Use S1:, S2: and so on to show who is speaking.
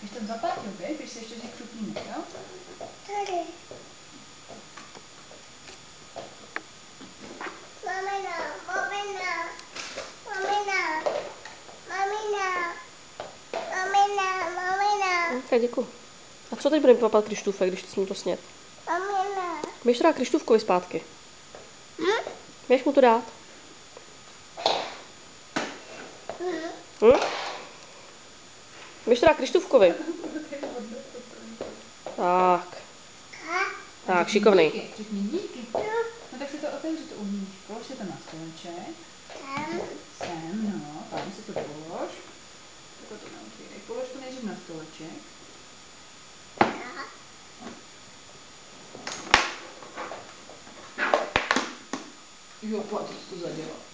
S1: Když tam zaplatil, když si ještě řekl křupínek, jo?
S2: Tady. Mamina, mamina, mamina, mamina, mamina, mamina.
S3: Tak, děkuji. A co teď budeme papat Krištůfek, když jsi mu to sněd?
S2: Mamina.
S3: Běž to dát Krištůfkovi zpátky. Běž mu to dát. Běž to dát Krištůfkovi. Tak. Tak, šikovnej.
S1: Řekni díky. No tak si to otevři, to umíš. Polož si to na stoleček. Sem, no. Tam si to polož. Takhle to neotvírej. Polož to nejdřív na stoleček. Jo, pojď, to zadělal.